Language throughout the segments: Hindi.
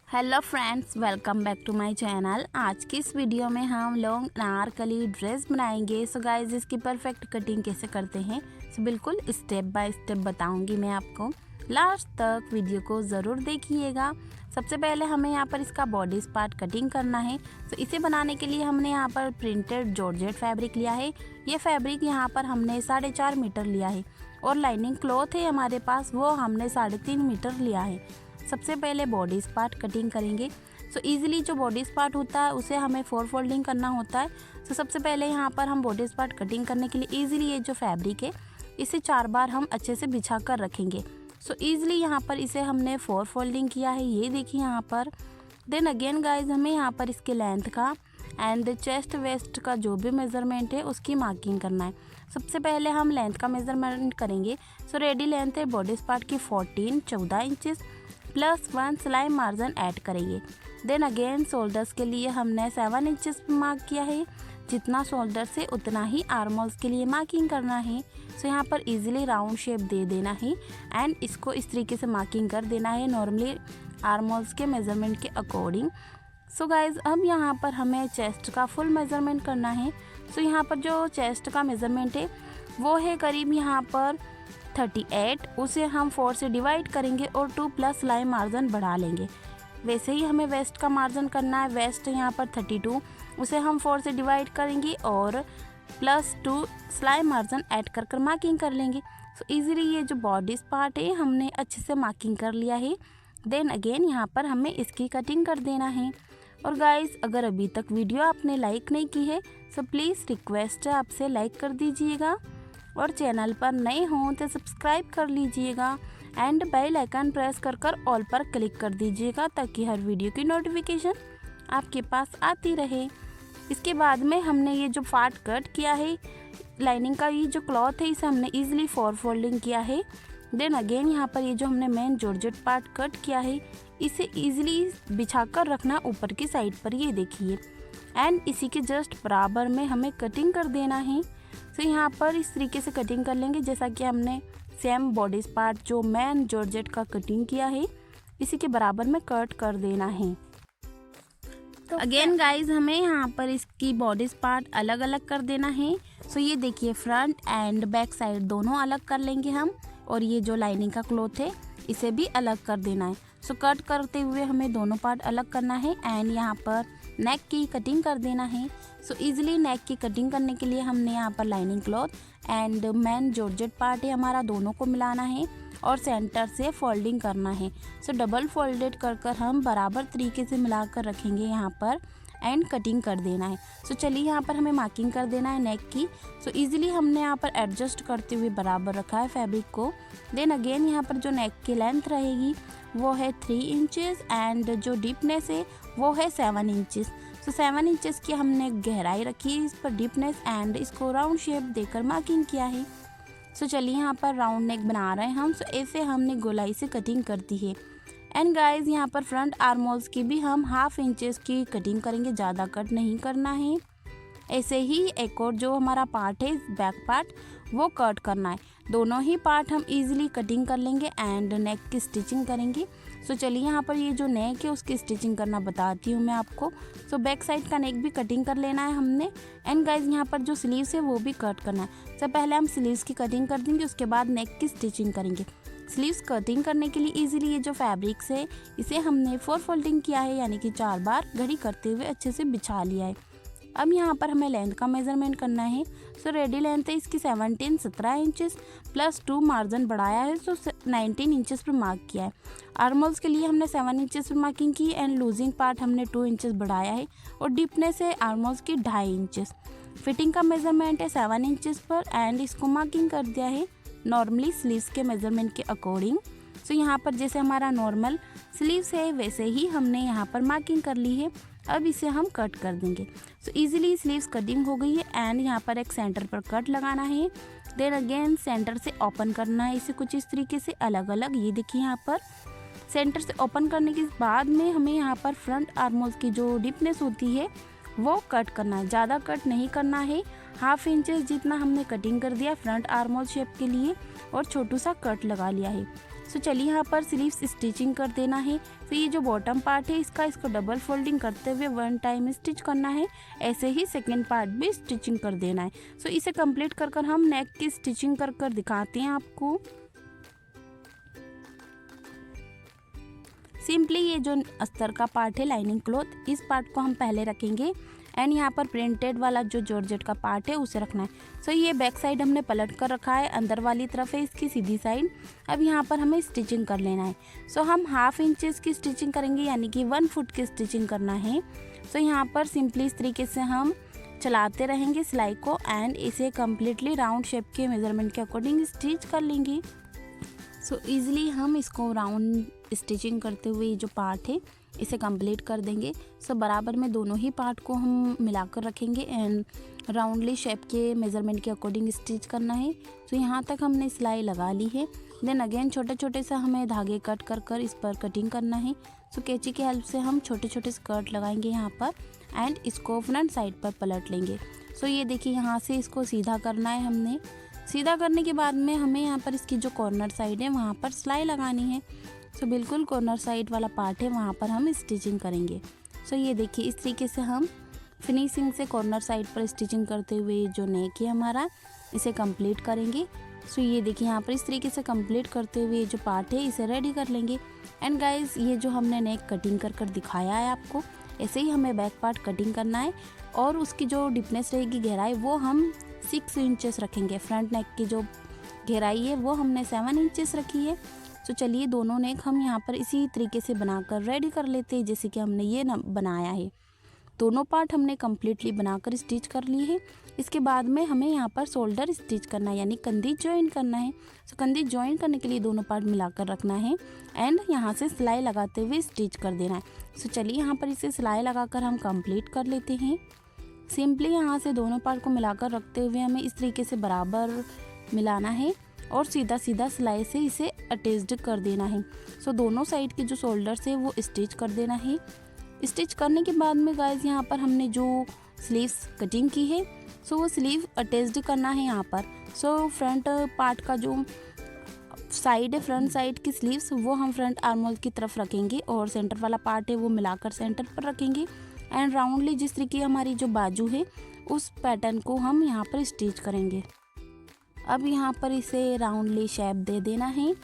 Hello friends, welcome back to my channel. आज की इस वीडियो में हम लोग अनारकली ड्रेस बनाएंगे। सो गाइस, इसकी परफेक्ट कटिंग कैसे करते हैं सो बिल्कुल स्टेप बाय स्टेप बताऊंगी मैं आपको। लास्ट तक वीडियो को ज़रूर देखिएगा। सबसे पहले हमें यहाँ पर इसका बॉडी पार्ट कटिंग करना है। तो इसे बनाने के लिए हमने यहाँ पर प्रिंटेड जॉर्जेट फैब्रिक लिया है। ये फैब्रिक यहाँ पर हमने 4.5 मीटर लिया है और लाइनिंग क्लॉथ है हमारे पास, वो हमने 3.5 मीटर लिया है। सबसे पहले बॉडी पार्ट कटिंग करेंगे। सो इजीली जो बॉडी पार्ट होता है उसे हमें 4 फोल्डिंग करना होता है। सो सबसे पहले यहाँ पर हम बॉडी पार्ट कटिंग करने के लिए इजीली ये जो फैब्रिक है इसे 4 बार हम अच्छे से बिछा कर रखेंगे। सो इजीली यहाँ पर इसे हमने 4 फोल्डिंग किया है, ये देखिए यहाँ पर। देन अगेन गाइज, हमें यहाँ पर इसके लेंथ का एंड चेस्ट वेस्ट का जो भी मेज़रमेंट है उसकी मार्किंग करना है। सबसे पहले हम लेंथ का मेज़रमेंट करेंगे। सो रेडी लेंथ है बॉडी पार्ट की 14 इंचेस प्लस 1 सिलाई मार्जिन ऐड करेंगे। देन अगेन शोल्डर्स के लिए हमने 7 इंचेस मार्क किया है। जितना शोल्डर से उतना ही आर्म होल्स के लिए मार्किंग करना है। सो यहाँ पर इजीली राउंड शेप दे देना है एंड इसको इस तरीके से मार्किंग कर देना है नॉर्मली आर्म होल्स के मेज़रमेंट के अकॉर्डिंग। सो गाइज, अब यहाँ पर हमें चेस्ट का फुल मेज़रमेंट करना है। सो यहाँ पर जो चेस्ट का मेज़रमेंट है वो है करीब यहाँ पर 38। उसे हम 4 से डिवाइड करेंगे और 2 प्लस सिलाई मार्जिन बढ़ा लेंगे। वैसे ही हमें वेस्ट का मार्जिन करना है। वेस्ट यहाँ पर 32, उसे हम 4 से डिवाइड करेंगे और प्लस 2 सिलाई मार्जिन ऐड कर मार्किंग कर लेंगे। सो इजीली ये जो बॉडी पार्ट है हमने अच्छे से मार्किंग कर लिया है। देन अगेन यहाँ पर हमें इसकी कटिंग कर देना है। और गाइस, अगर अभी तक वीडियो आपने लाइक नहीं की है सो प्लीज़ रिक्वेस्ट है आपसे लाइक कर दीजिएगा और चैनल पर नए हों तो सब्सक्राइब कर लीजिएगा एंड बेल आइकन प्रेस कर ऑल पर क्लिक कर दीजिएगा ताकि हर वीडियो की नोटिफिकेशन आपके पास आती रहे। इसके बाद में हमने ये जो पार्ट कट किया है लाइनिंग का, ये जो क्लॉथ है इसे हमने इजीली 4 फोल्डिंग किया है। देन अगेन यहाँ पर ये जो हमने मेन जॉर्जेट पार्ट कट किया है इसे इजीली बिछा कर रखना ऊपर की साइड पर, ये देखिए। एंड इसी के जस्ट बराबर में हमें कटिंग कर देना है। तो यहाँ पर इस तरीके से कटिंग कर लेंगे जैसा कि हमने सेम बॉडी पार्ट जो मेन जॉर्जेट का कटिंग किया है इसी के बराबर में कट कर देना है। तो अगेन गाइज, हमें यहाँ पर इसकी बॉडी पार्ट अलग अलग कर देना है। सो ये देखिए, फ्रंट एंड बैक साइड दोनों अलग कर लेंगे हम और ये जो लाइनिंग का क्लॉथ है इसे भी अलग कर देना है। सो कट करते हुए हमें दोनों पार्ट अलग करना है एंड यहाँ पर नेक की कटिंग कर देना है। सो इजीली नेक की कटिंग करने के लिए हमने यहाँ पर lining cloth and main georgette part है हमारा, दोनों को मिलाना है और सेंटर से फोल्डिंग करना है। सो डबल फोल्डेड कर हम बराबर तरीके से मिलाकर रखेंगे यहाँ पर एंड कटिंग कर देना है। सो चलिए, यहाँ पर हमें मार्किंग कर देना है नेक की। सो इजीली हमने यहाँ पर एडजस्ट करते हुए बराबर रखा है फैब्रिक को। देन अगेन यहाँ पर जो नेक की लेंथ रहेगी वो है 3 इंचेस एंड जो डीपनेस है वो है 7 इंचेस। सो 7 इंचेस की हमने गहराई रखी है इस पर डीपनेस एंड इसको राउंड शेप देकर मार्किंग किया है। सो चलिए, यहाँ पर राउंड नेक बना रहे हैं हम। सो ऐसे हमने गोलाई से कटिंग कर दी है। एंड गाइज, यहाँ पर फ्रंट आर्म होल्स की भी हम 1/2 इंचेस की कटिंग करेंगे, ज़्यादा कट नहीं करना है। ऐसे ही एक और जो हमारा पार्ट है बैक पार्ट वो कट करना है। दोनों ही पार्ट हम इजीली कटिंग कर लेंगे एंड नेक की स्टिचिंग करेंगे। सो चलिए, यहाँ पर ये जो नेक है उसकी स्टिचिंग करना बताती हूँ मैं आपको। सो बैक साइड का नेक भी कटिंग कर लेना है हमने। एंड गाइज, यहाँ पर जो स्लीव्स है वो भी कट करना है। सब पहले हम स्लीव्स की कटिंग कर देंगे, उसके बाद नेक की स्टिचिंग करेंगे। स्लीव्स कटिंग करने के लिए इजीली ये जो फैब्रिक्स है इसे हमने 4 फोल्डिंग किया है, यानी कि 4 बार घड़ी करते हुए अच्छे से बिछा लिया है। अब यहाँ पर हमें लेंथ का मेज़रमेंट करना है। सो रेडी लेंथ है इसकी 17 इंचेस प्लस 2 मार्जिन बढ़ाया है, सो 19 इंचेस पर मार्क किया है। आर्म होल्स के लिए हमने 7 इंचेस पर मार्किंग की एंड लूजिंग पार्ट हमने 2 इंचेस बढ़ाया है और डीपनेस है आर्म होल्स की 2.5 इंचेस। फिटिंग का मेज़रमेंट है 7 इंचेस पर एंड इसको मार्किंग कर दिया है नॉर्मली स्लीव्स के मेज़रमेंट के अकॉर्डिंग। सो यहाँ पर जैसे हमारा नॉर्मल स्लीव्स है वैसे ही हमने यहाँ पर मार्किंग कर ली है। अब इसे हम कट कर देंगे। सो इजीली स्लीव्स कटिंग हो गई है एंड यहाँ पर एक सेंटर पर कट लगाना है। देन अगेन सेंटर से ओपन करना है इसे कुछ इस तरीके से अलग अलग, ये देखिए यहाँ पर। सेंटर से ओपन करने के बाद में हमें यहाँ पर फ्रंट आर्म होल्स की जो डीपनेस होती है वो कट करना है, ज़्यादा कट नहीं करना है। 1/2 इंचेस जितना हमने कटिंग कर दिया फ्रंट आर्म होल शेप के लिए और छोटू सा कट लगा लिया है। सो चलिए यहाँ पर स्लीव्स स्टिचिंग कर देना है। तो ये जो बॉटम पार्ट है इसको डबल फोल्डिंग करते हुए 1 टाइम स्टिच करना है। ऐसे ही सेकेंड पार्ट भी स्टिचिंग कर देना है। सो इसे कंप्लीट कर हम नेक की स्टिचिंग कर दिखाते हैं आपको। सिंपली ये जो अस्तर का पार्ट है लाइनिंग क्लॉथ, इस पार्ट को हम पहले रखेंगे एंड यहाँ पर प्रिंटेड वाला जो जॉर्जेट का पार्ट है उसे रखना है। सो ये बैक साइड हमने पलट कर रखा है, अंदर वाली तरफ है इसकी सीधी साइड। अब यहाँ पर हमें स्टिचिंग कर लेना है। सो हम 1/2 इंचेस की स्टिचिंग करेंगे, यानी कि 1 फुट की स्टिचिंग करना है। सो यहाँ पर सिंपली इस तरीके से हम चलाते रहेंगे सिलाई को एंड इसे कम्प्लीटली राउंड शेप के मेजरमेंट के अकॉर्डिंग स्टिच कर लेंगे। सो ईज़िली हम इसको राउंड स्टिचिंग करते हुए जो पार्ट है इसे कंप्लीट कर देंगे। सो बराबर में दोनों ही पार्ट को हम मिलाकर रखेंगे एंड राउंडली शेप के मेज़रमेंट के अकॉर्डिंग स्टिच करना है। तो यहाँ तक हमने सिलाई लगा ली है। देन अगेन छोटे छोटे से हमें धागे कट कर इस पर कटिंग करना है। सो कैंची की हेल्प से हम छोटे छोटे स्कर्ट लगाएंगे यहाँ पर एंड इसको फ्रंट साइड पर पलट लेंगे। सो ये देखिए यहाँ से इसको सीधा करना है हमने। सीधा करने के बाद में हमें यहाँ पर इसकी जो कॉर्नर साइड है वहाँ पर सिलाई लगानी है। सो बिल्कुल कॉर्नर साइड वाला पार्ट है वहाँ पर हम स्टिचिंग करेंगे। सो ये देखिए इस तरीके से हम फिनिशिंग से कॉर्नर साइड पर स्टिचिंग करते हुए जो नेक है हमारा इसे कंप्लीट करेंगे। सो ये देखिए यहाँ पर इस तरीके से कंप्लीट करते हुए जो पार्ट है इसे रेडी कर लेंगे। एंड गाइस ये जो हमने नेक कटिंग कर दिखाया है आपको, ऐसे ही हमें बैक पार्ट कटिंग करना है और उसकी जो डिपनेस रहेगी गहराई वो हम 6 इंचेस रखेंगे। फ्रंट नेक की जो गहराई है वो हमने 7 इंचेस रखी है। तो चलिए दोनों नेक हम यहाँ पर इसी तरीके से बनाकर रेडी कर लेते हैं जैसे कि हमने ये बनाया है। दोनों पार्ट हमने कम्प्लीटली बनाकर स्टिच कर ली है। इसके बाद में हमें यहाँ पर शोल्डर स्टिच करना है, यानी कंधी ज्वाइन करना है। तो कंधी ज्वाइन करने के लिए दोनों पार्ट मिलाकर रखना है एंड यहाँ से सिलाई लगाते हुए स्टिच कर देना है। तो चलिए यहाँ पर इसे सिलाई लगाकर हम कंप्लीट कर लेते हैं। सिंपली यहाँ से दोनों पार्ट को मिलाकर रखते हुए हमें इस तरीके से बराबर मिलाना है और सीधा सीधा सिलाई से इसे अटैच्ड कर देना है। सो दोनों साइड के जो शोल्डर्स है वो स्टिच कर देना है। स्टिच करने के बाद में गाइस यहाँ पर हमने जो स्लीव्स कटिंग की है सो वो स्लीव अटैच्ड करना है यहाँ पर। सो फ्रंट पार्ट का जो साइड है, फ्रंट साइड की स्लीव्स वो हम फ्रंट आर्मोल की तरफ रखेंगे और सेंटर वाला पार्ट है वो मिलाकर सेंटर पर रखेंगे एंड राउंडली जिस तरीके हमारी जो बाजू है उस पैटर्न को हम यहाँ पर स्टिच करेंगे। अब यहाँ पर इसे राउंडली शेप दे देना है।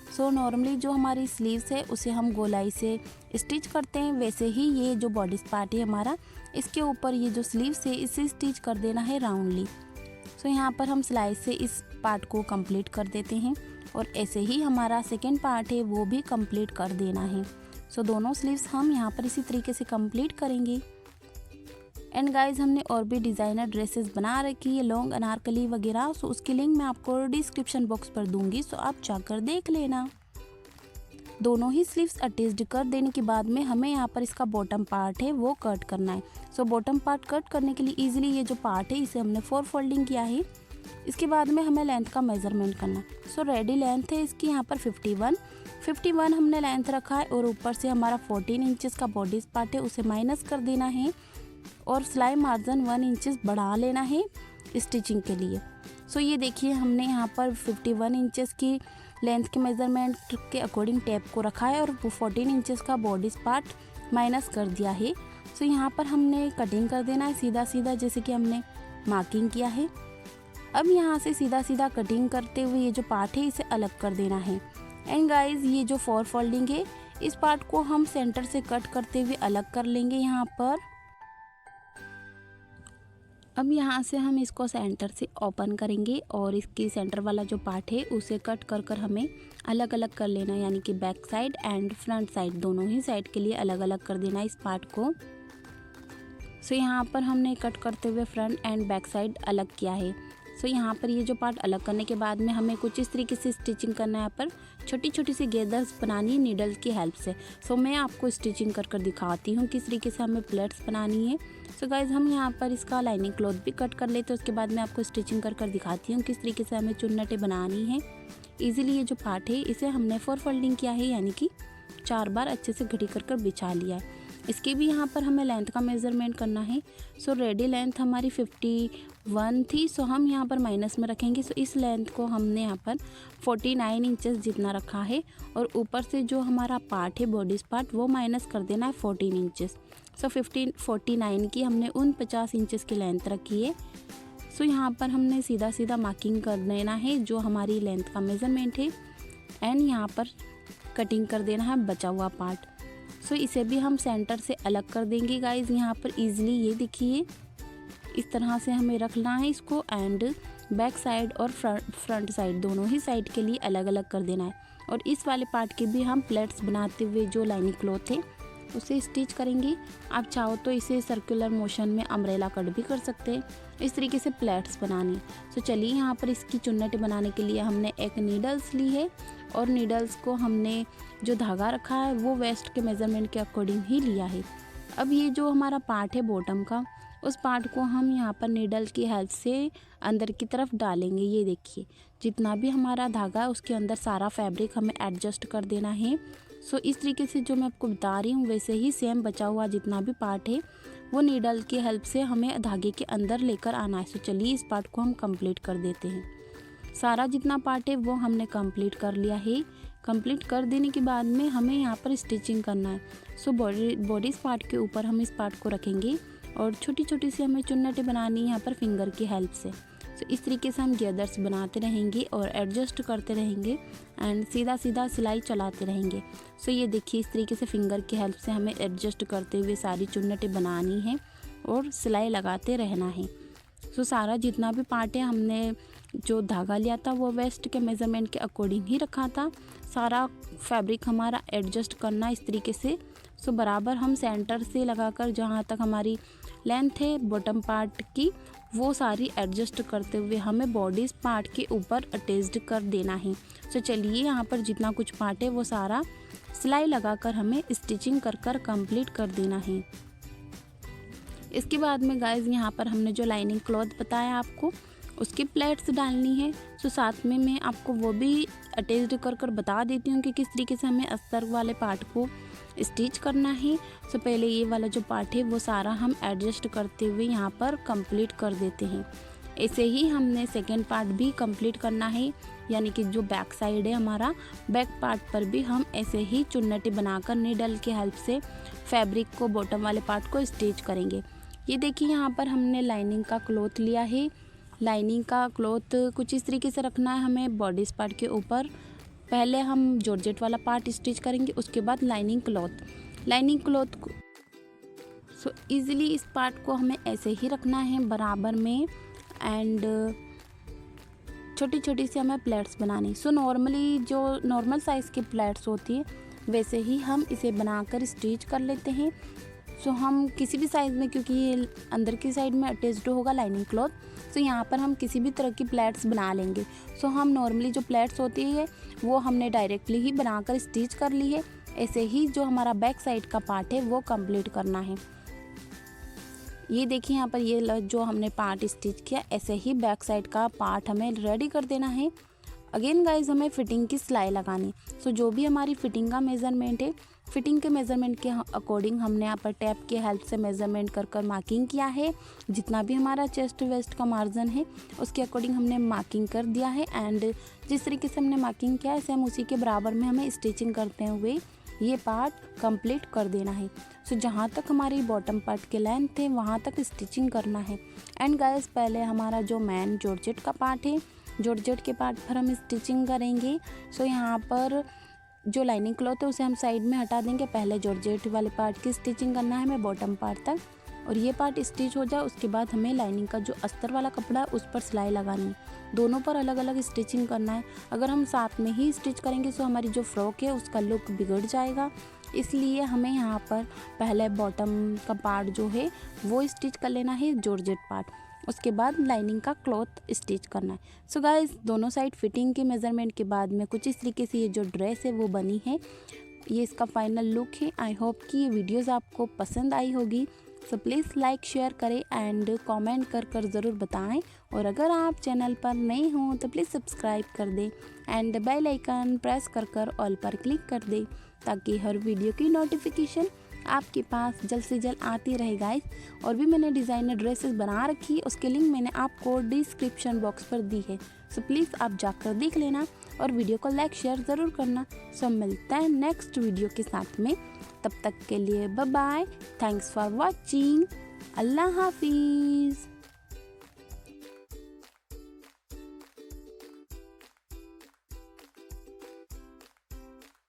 सो नॉर्मली जो हमारी स्लीव्स है उसे हम गोलाई से स्टिच करते हैं, वैसे ही ये जो बॉडी पार्ट है हमारा इसके ऊपर ये जो स्लीव्स है इसे स्टिच कर देना है राउंडली। सो यहाँ पर हम सिलाई से इस पार्ट को कंप्लीट कर देते हैं और ऐसे ही हमारा सेकेंड पार्ट है वो भी कंप्लीट कर देना है। सो दोनों स्लीव्स हम यहाँ पर इसी तरीके से कंप्लीट करेंगे। एंड गाइज हमने और भी डिज़ाइनर ड्रेसेस बना रखी है, लॉन्ग अनारकली वगैरह। सो उसकी लिंक मैं आपको डिस्क्रिप्शन बॉक्स पर दूंगी, सो आप जाकर देख लेना। दोनों ही स्लीव्स अटैच्ड कर देने के बाद में हमें यहाँ पर इसका बॉटम पार्ट है वो कट करना है। सो बॉटम पार्ट कट करने के लिए इजीली ये जो पार्ट है इसे हमने 4 फोल्डिंग किया है। इसके बाद में हमें लेंथ का मेजरमेंट करना है। सो रेडी लेंथ है इसकी यहाँ पर 51 हमने लेंथ रखा है और ऊपर से हमारा 14 इंचेस का बॉडी पार्ट है उसे माइनस कर देना है और सिलाई मार्जिन 1 इंचेस बढ़ा लेना है स्टिचिंग के लिए। सो ये देखिए हमने यहाँ पर 51 इंचेस की लेंथ के मेज़रमेंट के अकॉर्डिंग टेप को रखा है और 14 इंचेस का बॉडी पार्ट माइनस कर दिया है। सो यहाँ पर हमने कटिंग कर देना है सीधा सीधा जैसे कि हमने मार्किंग किया है। अब यहाँ से सीधा सीधा कटिंग करते हुए ये जो पार्ट है इसे अलग कर देना है। एंड गाइज ये जो 4 फोल्डिंग है इस पार्ट को हम सेंटर से कट करते हुए अलग कर लेंगे यहाँ पर। अब यहाँ से हम इसको सेंटर से ओपन करेंगे और इसकी सेंटर वाला जो पार्ट है उसे कट कर हमें अलग अलग कर लेना है, यानी कि back side and front side दोनों ही साइड के लिए अलग अलग कर देना है इस पार्ट को। सो यहाँ पर हमने कट करते हुए फ्रंट एंड बैक साइड अलग किया है। सो यहाँ पर ये जो पार्ट अलग करने के बाद में हमें कुछ इस तरीके से स्टिचिंग करना है। यहाँ पर छोटी छोटी सी गेदर्स बनानी है नीडल की हेल्प से। सो मैं आपको स्टिचिंग कर दिखाती हूँ किस तरीके से हमें प्लेट्स बनानी है। सो गाइज हम यहाँ पर इसका लाइनिंग क्लॉथ भी कट कर लेते हैं, उसके बाद मैं आपको स्टिचिंग कर दिखाती हूँ किस तरीके से हमें चुन्नटें बनानी है। ईजिली ये जो पार्ट है इसे हमने 4 फोल्डिंग किया है, यानी कि 4 बार अच्छे से घड़ी कर बिछा लिया है। इसके भी यहाँ पर हमें लेंथ का मेज़रमेंट करना है। सो रेडी लेंथ हमारी 1 थी, सो हम यहाँ पर माइनस में रखेंगे। सो इस लेंथ को हमने यहाँ पर 49 इंचेस जितना रखा है और ऊपर से जो हमारा पार्ट है बॉडीज पार्ट वो माइनस कर देना है 14 इंचेस। सो 49 की हमने 49 इंचेस की लेंथ रखी है। सो यहाँ पर हमने सीधा सीधा मार्किंग कर देना है जो हमारी लेंथ का मेज़रमेंट है एंड यहाँ पर कटिंग कर देना है बचा हुआ पार्ट। सो इसे भी हम सेंटर से अलग कर देंगे गाइज यहाँ पर ईजिली। ये देखिए इस तरह से हमें रखना है इसको एंड बैक साइड और फ्रंट साइड दोनों ही साइड के लिए अलग अलग कर देना है। और इस वाले पार्ट के भी हम प्लेट्स बनाते हुए जो लाइनिंग क्लॉथ है उसे स्टिच करेंगे। आप चाहो तो इसे सर्कुलर मोशन में अम्ब्रेला कट भी कर सकते हैं, इस तरीके से प्लेट्स बनानी। सो चलिए यहाँ पर इसकी चुन्नट बनाने के लिए हमने एक नीडल्स ली है और नीडल्स को हमने जो धागा रखा है वो वेस्ट के मेज़रमेंट के अकॉर्डिंग ही लिया है। अब ये जो हमारा पार्ट है बॉटम का, उस पार्ट को हम यहाँ पर नीडल की हेल्प से अंदर की तरफ डालेंगे। ये देखिए जितना भी हमारा धागा है उसके अंदर सारा फैब्रिक हमें एडजस्ट कर देना है। सो इस तरीके से जो मैं आपको बता रही हूँ वैसे ही सेम बचा हुआ जितना भी पार्ट है वो नीडल की हेल्प से हमें धागे के अंदर लेकर आना है। सो चलिए इस पार्ट को हम कंप्लीट कर देते हैं। सारा जितना पार्ट है वो हमने कंप्लीट कर लिया है। कंप्लीट कर देने के बाद में हमें यहाँ पर स्टिचिंग करना है। सो बॉडीज पार्ट के ऊपर हम इस पार्ट को रखेंगे और छोटी छोटी सी हमें चुन्नटें बनानी है यहाँ पर फिंगर की हेल्प से। सो इस तरीके से हम गैदर्स बनाते रहेंगे और एडजस्ट करते रहेंगे एंड सीधा सीधा सिलाई चलाते रहेंगे। सो ये देखिए इस तरीके से फिंगर की हेल्प से हमें एडजस्ट करते हुए सारी चुन्नटें बनानी है और सिलाई लगाते रहना है। सो सारा जितना भी पार्ट है हमने जो धागा लिया था वो वेस्ट के मेज़रमेंट के अकॉर्डिंग ही रखा था। सारा फैब्रिक हमारा एडजस्ट करना इस तरीके से। सो बराबर हम सेंटर से लगाकर जहाँ तक हमारी लेंथ है बॉटम पार्ट की वो सारी एडजस्ट करते हुए हमें बॉडीज पार्ट के ऊपर अटैच्ड कर देना है। सो चलिए यहाँ पर जितना कुछ पार्ट है वो सारा सिलाई लगाकर हमें स्टिचिंग कर कर कंप्लीट कर देना है। इसके बाद में गाइज यहाँ पर हमने जो लाइनिंग क्लॉथ बताया आपको उसकी प्लेट्स डालनी है। सो साथ में मैं आपको वो भी अटैच्ड कर कर बता देती हूँ कि किस तरीके से हमें अस्तर वाले पार्ट को स्टिच करना है। सो पहले ये वाला जो पार्ट है वो सारा हम एडजस्ट करते हुए यहाँ पर कंप्लीट कर देते हैं। ऐसे ही हमने सेकेंड पार्ट भी कंप्लीट करना है, यानी कि जो बैक साइड है हमारा बैक पार्ट पर भी हम ऐसे ही चुन्नटें बनाकर नीडल की हेल्प से फैब्रिक को बॉटम वाले पार्ट को स्टिच करेंगे। ये देखिए यहाँ पर हमने लाइनिंग का क्लॉथ लिया है। लाइनिंग का क्लॉथ कुछ इस तरीके से रखना है हमें बॉडीज पार्ट के ऊपर। पहले हम जॉर्जेट वाला पार्ट स्टिच करेंगे, उसके बाद लाइनिंग क्लॉथ को। सो इजीली इस पार्ट को हमें ऐसे ही रखना है बराबर में एंड छोटी छोटी सी हमें प्लेट्स बनानी। सो नॉर्मली जो नॉर्मल साइज़ की प्लेट्स होती है वैसे ही हम इसे बनाकर स्टिच कर लेते हैं। सो हम किसी भी साइज़ में, क्योंकि ये अंदर की साइड में अटैच्ड होगा लाइनिंग क्लॉथ, सो यहाँ पर हम किसी भी तरह की प्लेट्स बना लेंगे। सो हम नॉर्मली जो प्लेट्स होती है वो हमने डायरेक्टली ही बनाकर स्टिच कर ली है। ऐसे ही जो हमारा बैक साइड का पार्ट है वो कंप्लीट करना है। ये देखिए यहाँ पर ये जो हमने पार्ट स्टिच किया ऐसे ही बैक साइड का पार्ट हमें रेडी कर देना है। अगेन गाइज हमें फिटिंग की सिलाई लगानी। सो जो भी हमारी फिटिंग का मेज़रमेंट है, फिटिंग के मेज़रमेंट के अकॉर्डिंग हमने यहाँ पर टैप की हेल्प से मेज़रमेंट कर कर मार्किंग किया है। जितना भी हमारा चेस्ट वेस्ट का मार्जिन है उसके अकॉर्डिंग हमने मार्किंग कर दिया है एंड जिस तरीके से हमने मार्किंग किया है सेम उसी के बराबर में हमें स्टिचिंग करते हुए ये पार्ट कंप्लीट कर देना है। सो जहाँ तक हमारी बॉटम पार्ट के लेंथ है वहाँ तक स्टिचिंग करना है। एंड गाइस पहले हमारा जो मेन जॉर्जेट का पार्ट है, जॉर्जेट के पार्ट पर हम स्टिचिंग करेंगे। सो यहाँ पर जो लाइनिंग क्लॉथ है उसे हम साइड में हटा देंगे। पहले जॉर्जेट वाले पार्ट की स्टिचिंग करना है हमें बॉटम पार्ट तक, और ये पार्ट स्टिच हो जाए उसके बाद हमें लाइनिंग का जो अस्तर वाला कपड़ा है उस पर सिलाई लगानी है। दोनों पर अलग अलग स्टिचिंग करना है। अगर हम साथ में ही स्टिच करेंगे तो हमारी जो फ्रॉक है उसका लुक बिगड़ जाएगा, इसलिए हमें यहाँ पर पहले बॉटम का पार्ट जो है वो स्टिच कर लेना है जॉर्जेट पार्ट, उसके बाद लाइनिंग का क्लॉथ स्टिच करना है। सो गाइस दोनों साइड फिटिंग के मेज़रमेंट के बाद में कुछ इस तरीके से ये जो ड्रेस है वो बनी है। ये इसका फाइनल लुक है। आई होप कि ये वीडियोज़ आपको पसंद आई होगी। सो प्लीज़ लाइक शेयर करें एंड कमेंट कर कर ज़रूर बताएं, और अगर आप चैनल पर नए हों तो प्लीज़ सब्सक्राइब कर दें एंड बेल आइकन प्रेस कर कर ऑल पर क्लिक कर दें ताकि हर वीडियो की नोटिफिकेशन आपके पास जल्द से जल्द आती रहे गाइस। और भी मैंने डिज़ाइनर ड्रेसेस बना रखी, उसके लिंक मैंने आपको डिस्क्रिप्शन बॉक्स पर दी है, सो प्लीज़ आप जाकर देख लेना और वीडियो को लाइक शेयर ज़रूर करना। सो मिलता है नेक्स्ट वीडियो के साथ में, तब तक के लिए bye bye, thanks for watching, Allah हाफिज़।